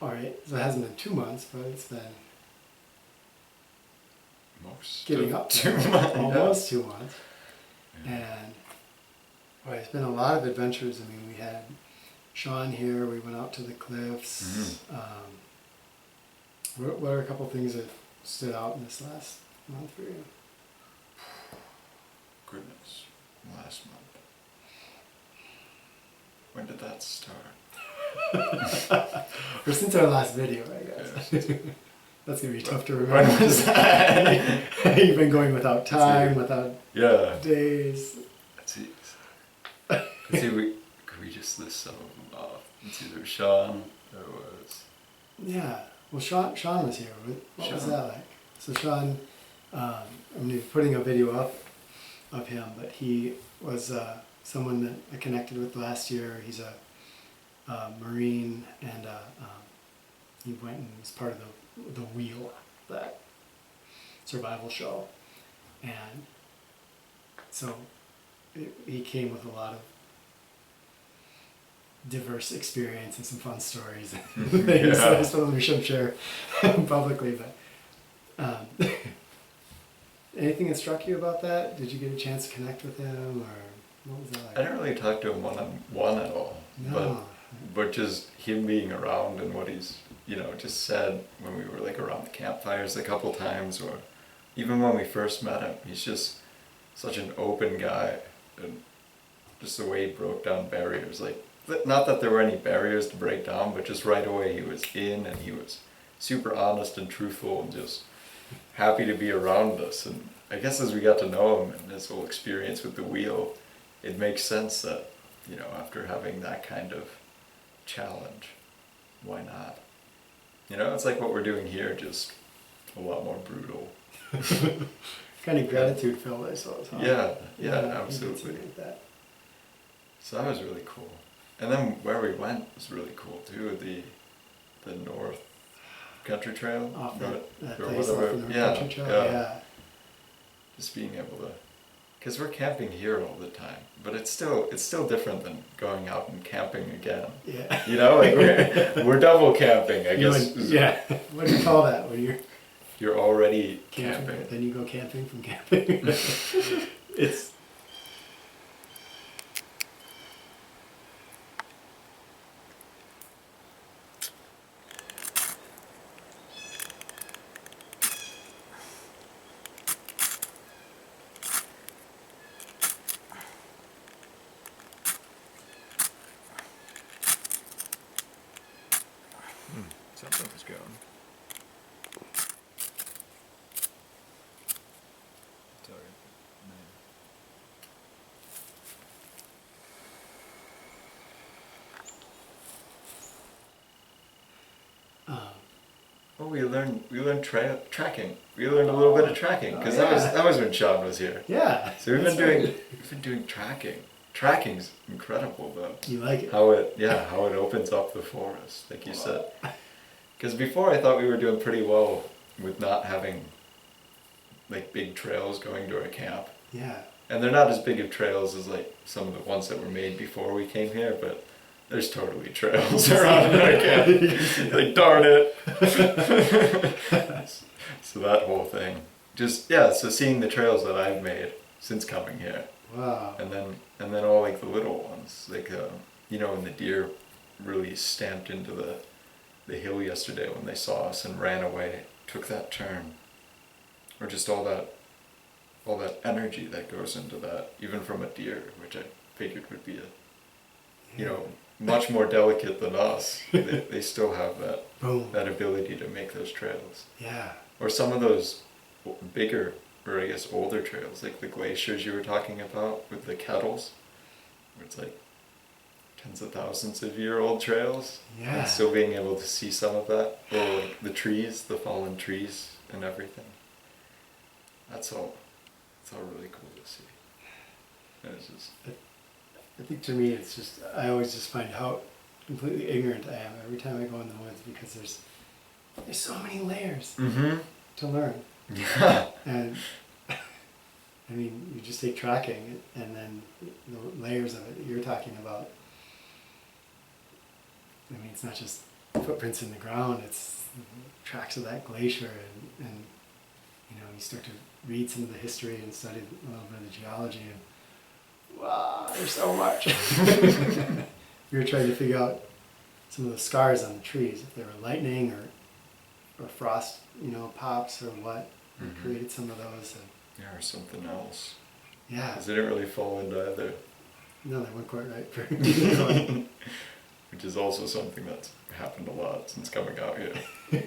Alright, so it hasn't been 2 months, but it's been Most getting of up to 2 months. almost 2 months. Yeah. And boy, it's been a lot of adventures. I mean, we had Sean here, we went out to the cliffs. What are a couple things that stood out in this last month for you? Goodness, last month. When did that start? Or since our last video, I guess. Yeah. That's gonna be tough to remember. When was that? You've been going without time, without days. Let's see. Could we just list some of them off? It's either Sean, there was... Yeah, well Sean was here. What was Sean. that like? So Sean, I'm putting a video up of him, but he was someone that I connected with last year. He's a Marine, and he went and was part of the Wheel, that survival show. And so he came with a lot of diverse experience and some fun stories and things that I suppose we shouldn't share publicly, but anything that struck you about that? Did you get a chance to connect with him, or what was that like? I didn't really talk to him one-on-one at all. No. But just him being around and what he's, just said when we were like around the campfires a couple times, or even when we first met him, he's just such an open guy, and just the way he broke down barriers, like, not that there were any barriers to break down, but just right away he was in, and he was super honest and truthful and just happy to be around us. And I guess as we got to know him and his whole experience with the Wheel, it makes sense that, after having that kind of challenge, why not? It's like what we're doing here, just a lot more brutal. Kind of gratitude filled, I suppose. Huh? Yeah, absolutely. Like that. So that was really cool. And then where we went was really cool too. The North Country Trail. Off that or place off whatever. the North Yeah, Country Trail. yeah. Just being able to, because we're camping here all the time, but it's still different than going out and camping again. Yeah. Like we're double camping, I guess. Yeah. What do you call that when you're already camping? camping. Then you go camping from camping. It's. Something was going. Sorry. Oh, we learned tracking. We learned a little bit of tracking because that was when Sean was here. Yeah. So we've been doing tracking. Tracking's incredible though. You like it? How it opens up the forest, like you said. Because before I thought we were doing pretty well with not having like big trails going to our camp. Yeah. And they're not as big of trails as like some of the ones that were made before we came here, but there's totally trails around in our camp. Like, darn it. So that whole thing. So seeing the trails that I've made since coming here. Wow. And then all like the little ones, like when the deer really stamped into the hill yesterday when they saw us and ran away, took that turn, or just all that energy that goes into that, even from a deer, which I figured would be much more delicate than us. They still have that ability to make those trails. Yeah. Or some of those bigger, or I guess older trails, like the glaciers you were talking about with the kettles, where it's like tens of thousands of year old trails. Yeah. And still being able to see some of that, or like the trees, the fallen trees and everything. That's all really cool to see. And it's just... I think to me it's just, I always just find how completely ignorant I am every time I go in the woods, because there's so many layers to learn. Yeah. And I mean, you just take tracking and then the layers of it that you're talking about. I mean, it's not just footprints in the ground, it's tracks of that glacier, and you know, you start to read some of the history and study a little bit of the geology, and wow, there's so much. We were trying to figure out some of the scars on the trees, if they were lightning or frost, you know, pops or what created some of those. And Yeah, or something else. yeah, Because they didn't really fall into either. no, they weren't quite right for Which is also something that's happened a lot since coming out here.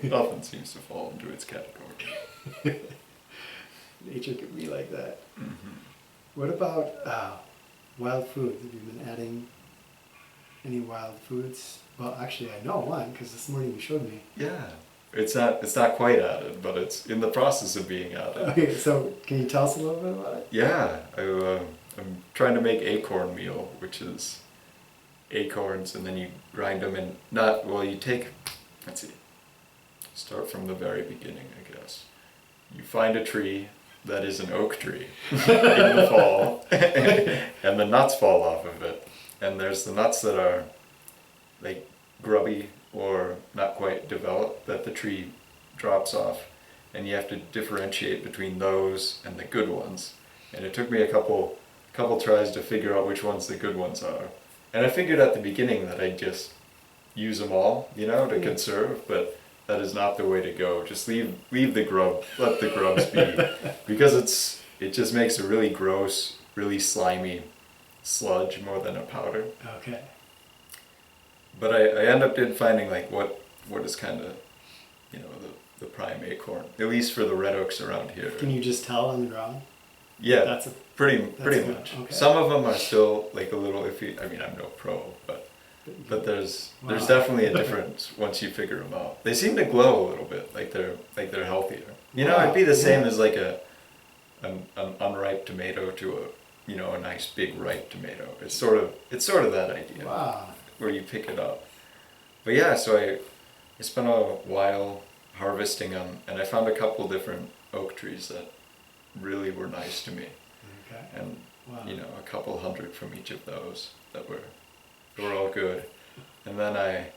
Nothing seems to fall into its category. nature could be like that. Mm-hmm. What about wild foods? Have you been adding any wild foods? Well, actually, I know one because this morning you showed me. Yeah. It's not quite added, but it's in the process of being added. Okay, so can you tell us a little bit about it? Yeah, I'm trying to make acorn meal, which is acorns, and then you grind them in. You take. Let's see. Start from the very beginning, I guess. You find a tree that is an oak tree in the fall, and the nuts fall off of it. And there's the nuts that are like grubby or not quite developed that the tree drops off, and you have to differentiate between those and the good ones. And it took me a couple tries to figure out which ones the good ones are. And I figured at the beginning that I'd just use them all, you know, to conserve, but that is not the way to go. Just leave the grub, let the grubs be, because it just makes a really gross, really slimy sludge more than a powder. Okay. But I end up finding like what is kind of, you know, the prime acorn, at least for the red oaks around here. Can you just tell on the ground? Yeah, That's pretty good. much. Okay. Some of them are still like a little iffy. I mean, I'm no pro, but there's Wow. definitely a difference once you figure them out. They seem to glow a little bit, like they're healthier. You know, it'd be the same as like an unripe tomato to a nice big ripe tomato. It's sort of that idea. Wow. Where you pick it up. But yeah, so I spent a while harvesting them, and I found a couple different oak trees that really were nice to me. Okay. And Wow. you know, a couple hundred from each of those that were all good. And then I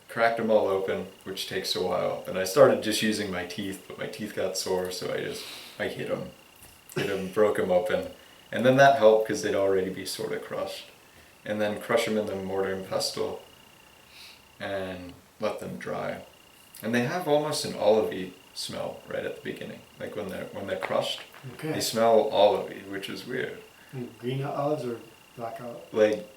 cracked them all open, which takes a while. And I started just using my teeth, but my teeth got sore, so I hit them, broke them open. And then that helped because they'd already be sort of crushed. And then crush them in the mortar and pestle and let them dry. And they have almost an olivey smell right at the beginning. Like when they're crushed, Okay. they smell olivey, which is weird. And green olives or black olives? Like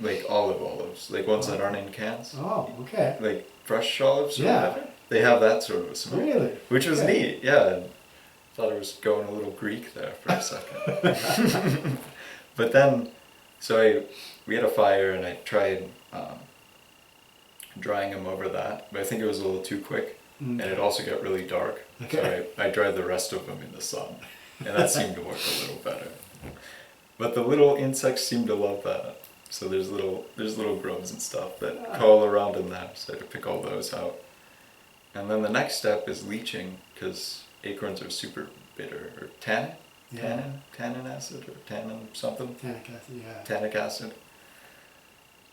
like olives, like ones that aren't in cans. Oh, okay. Like fresh olives or Yeah. whatever. They have that sort of a smell. Really? Which was Okay. neat, yeah. Thought it was going a little Greek there for a second. But then, so we had a fire and I tried drying them over that, but I think it was a little too quick, and it also got really dark. Okay. So I dried the rest of them in the sun, and that seemed to work a little better. But the little insects seem to love that. So there's little grubs and stuff that crawl around in there, so I had to pick all those out. And then the next step is leaching, because acorns are super bitter, or tannin? Yeah. Tannin acid, or tannin something? Tannic acid, yeah. Tannic acid.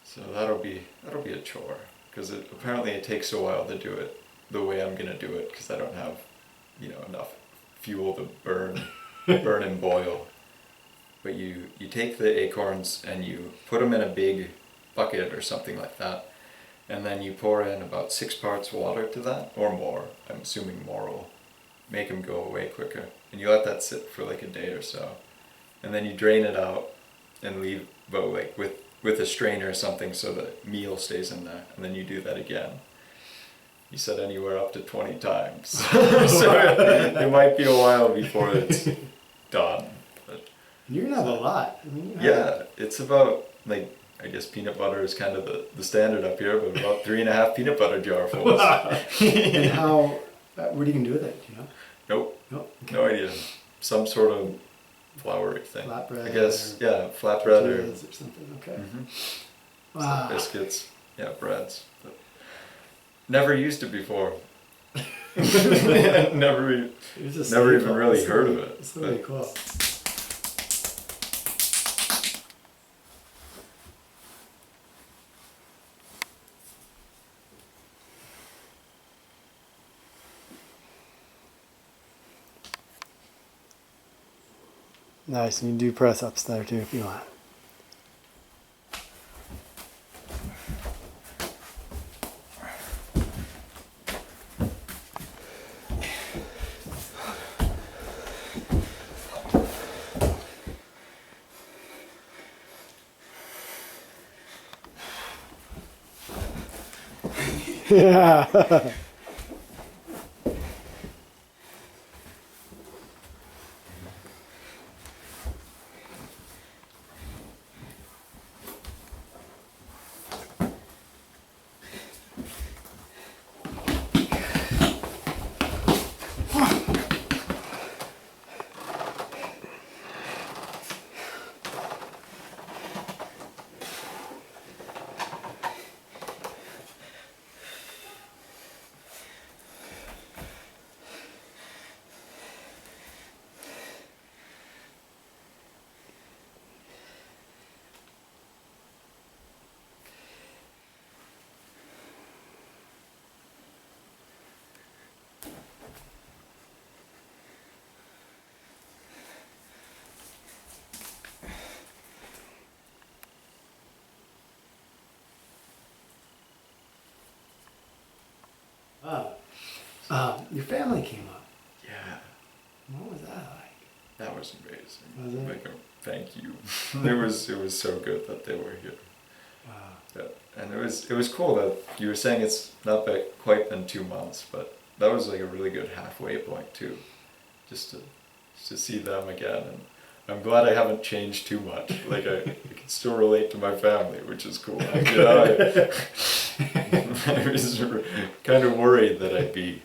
So that'll be a chore, because apparently it takes a while to do it the way I'm gonna do it, because I don't have, enough fuel to burn and boil. But you take the acorns and you put them in a big bucket or something like that, and then you pour in about 6 parts water to that, or more. I'm assuming more will make them go away quicker. And you let that sit for like a day or so, and then you drain it out and leave, but like with a strainer or something, so the meal stays in there. And then you do that again. You said anywhere up to 20 times, so it might be a while before it's done. You're gonna have a lot. I mean, Yeah, it's about, like, I guess peanut butter is kind of the standard up here, but about 3.5 peanut butter jarfuls. And how? What are you gonna do with it? Do you know? Nope, Nope. Okay. no idea. Some sort of floury thing. Flatbread. I guess, or yeah, flatbread or tortillas or something. Okay. some biscuits, yeah, breads. But never used it before. never It's a never even staple. really It's heard really- of it. It's really cool. Nice. You can do press ups there too if you want. Yeah. Your family came up. Yeah. What was that like? That was amazing. Was it? Like a thank you. it was so good that they were here. Wow. Yeah. And it was cool that you were saying it's not quite been 2 months, but that was like a really good halfway point too. Just to see them again, and I'm glad I haven't changed too much. Like I can still relate to my family, which is cool. You know, I was kind of worried that I'd be,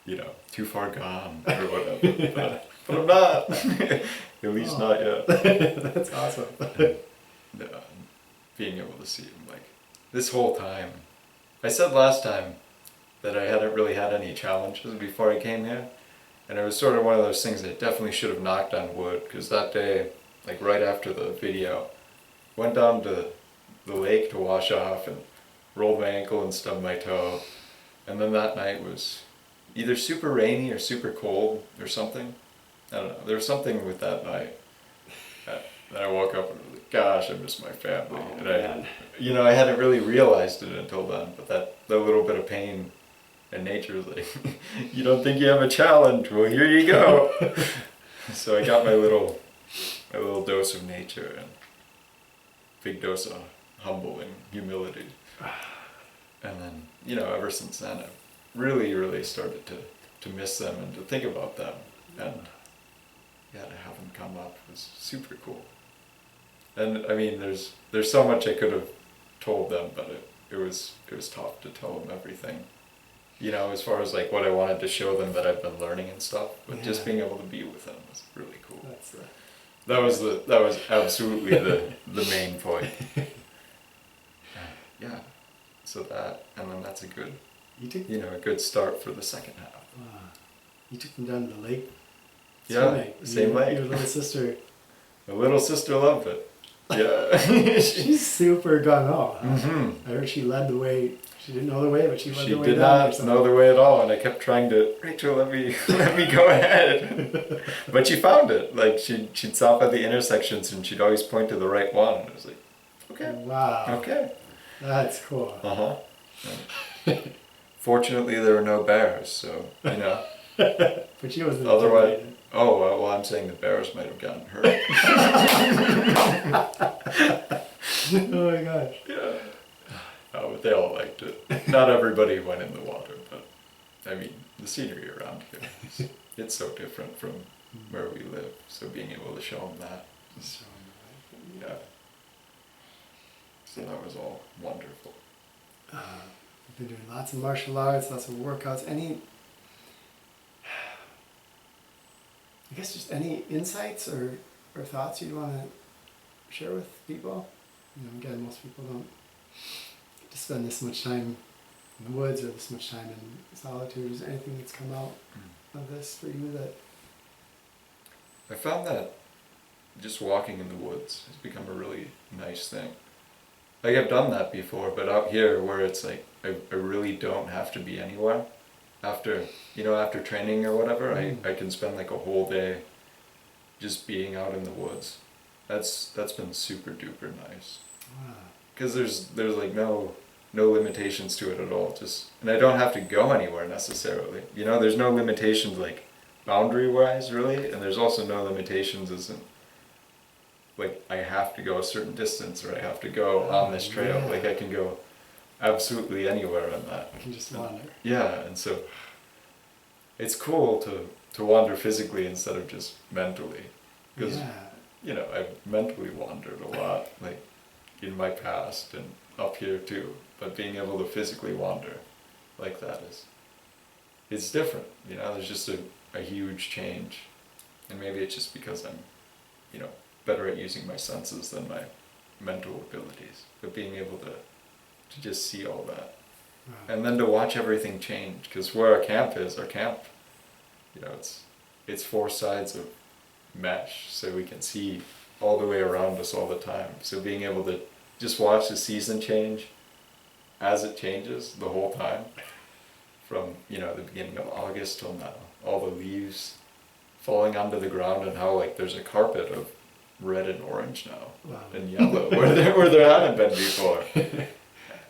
you know, too far gone or whatever, but I'm not. At least not yet. That's awesome. Yeah, being able to see him like this whole time. I said last time that I hadn't really had any challenges before I came here, and it was sort of one of those things that I definitely should have knocked on wood, because that day, like right after the video, went down to the lake to wash off and rolled my ankle and stubbed my toe, and then that night was either super rainy or super cold or something. I don't know. There was something with that night. Then I woke up and was like, gosh, I miss my family. Oh, and man. I hadn't really realized it until then, but that little bit of pain in nature is like, you don't think you have a challenge? Well, here you go. So I got my little dose of nature and big dose of humbling humility. And then, you know, ever since then, I've really, really started to miss them and to think about them. And yeah, to have them come up was super cool. And I mean, there's so much I could have told them, but it was tough to tell them everything. You know, as far as like what I wanted to show them that I've been learning and stuff, but just being able to be with them was really cool. That was absolutely the main point. Yeah. So that, and then that's a good, a good start for the second half. You took them down to the lake. Yeah, same lake. Your little sister. My little sister loved it. Yeah. She's super gung-ho. Huh? Mm-hmm. I heard she led the way. She didn't know the way, but she led the way. She did not know the way at all, and I kept trying to, Rachel, let me go ahead. But she found it. Like she'd stop at the intersections and she'd always point to the right one. And I was like, okay. Wow. Okay. That's cool. Uh-huh. Fortunately, there were no bears, so, you know. But she wasn't. Otherwise, well, I'm saying the bears might have gotten hurt. Oh my gosh. Yeah. Oh, but they all liked it. Not everybody went in the water, but I mean, the scenery around here, it's so different from where we live, so being able to show them that. Yeah. So that was all wonderful. You've been doing lots of martial arts, lots of workouts. I guess just any insights or thoughts you'd want to share with people? You know, again, most people don't get to spend this much time in the woods or this much time in solitude. Is there anything that's come out of this for you that... I found that just walking in the woods has become a really nice thing. Like, I've done that before, but out here where it's like, I really don't have to be anywhere. After training or whatever, I can spend like a whole day just being out in the woods. That's been super duper nice. Wow. Because there's like no limitations to it at all. And I don't have to go anywhere necessarily. You know, there's no limitations like boundary wise really, and there's also no limitations as in like I have to go a certain distance or I have to go on this trail. Yeah. Like I can go absolutely anywhere on that. You can just wander. Yeah, and so it's cool to wander physically instead of just mentally. Because, you know, I've mentally wandered a lot, like in my past and up here too. But being able to physically wander like that it's different. You know, there's just a huge change. And maybe it's just because I'm, you know, better at using my senses than my mental abilities. But being able to just see all that. Wow. And then to watch everything change, because where our camp, you know, it's 4 sides of mesh, so we can see all the way around us all the time. So being able to just watch the season change as it changes the whole time, from, you know, the beginning of August till now, all the leaves falling onto the ground and how like there's a carpet of red and orange now. Wow. And yellow where there hadn't been before.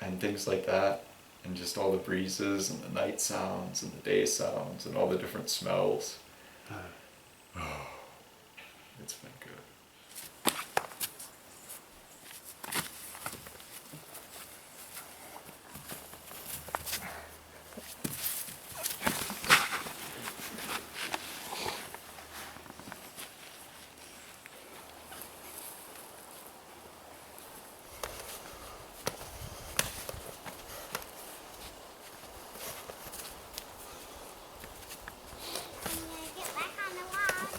And things like that, and just all the breezes and the night sounds and the day sounds and all the different smells. It's been good. Get back on the log.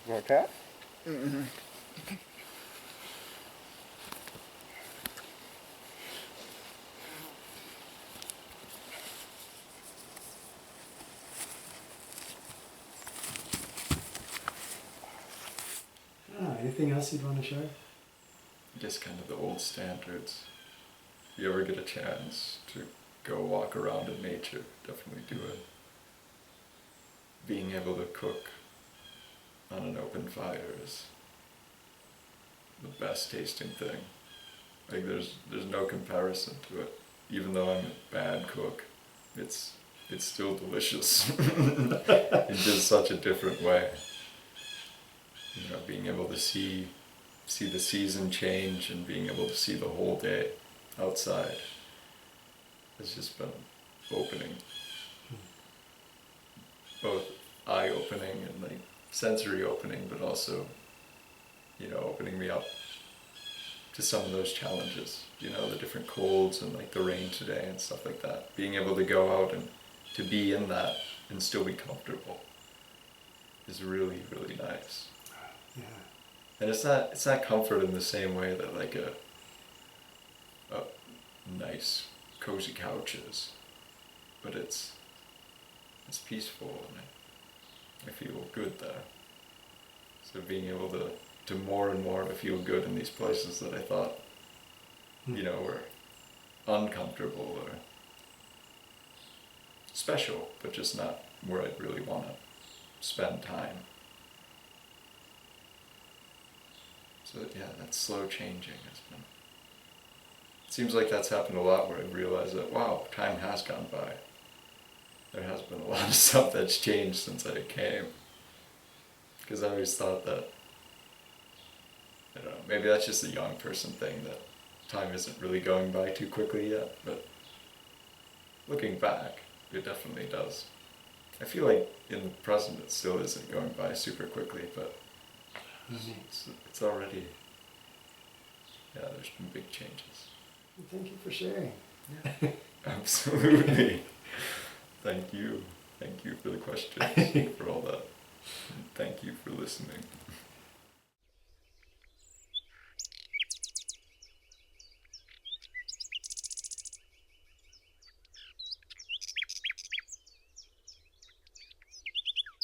Like that? Anything else you'd want to share? Just kind of the old standards. If you ever get a chance to go walk around in nature, definitely do it. Being able to cook on an open fire is the best tasting thing. Like there's no comparison to it. Even though I'm a bad cook, it's still delicious in just such a different way. You know, being able to see the season change and being able to see the whole day outside has just been opening. Both eye-opening and like sensory opening, but also, you know, opening me up to some of those challenges, you know, the different colds and like the rain today and stuff like that. Being able to go out and to be in that and still be comfortable is really, really nice. Yeah. And it's not comfort in the same way that like a nice cozy couch is, but it's peaceful and I feel good there. So being able to more and more to feel good in these places that I thought, you know, were uncomfortable or special, but just not where I'd really want to spend time. So yeah, that slow changing has been, it seems like that's happened a lot where I realize that, wow, time has gone by. There has been a lot of stuff that's changed since I came. Because I always thought that, I don't know, maybe that's just a young person thing, that time isn't really going by too quickly yet, but looking back, it definitely does. I feel like in the present it still isn't going by super quickly, but it's already, yeah, there's been big changes. Thank you for sharing. Yeah, absolutely. Thank you. Thank you for the questions, for all that. And thank you for listening.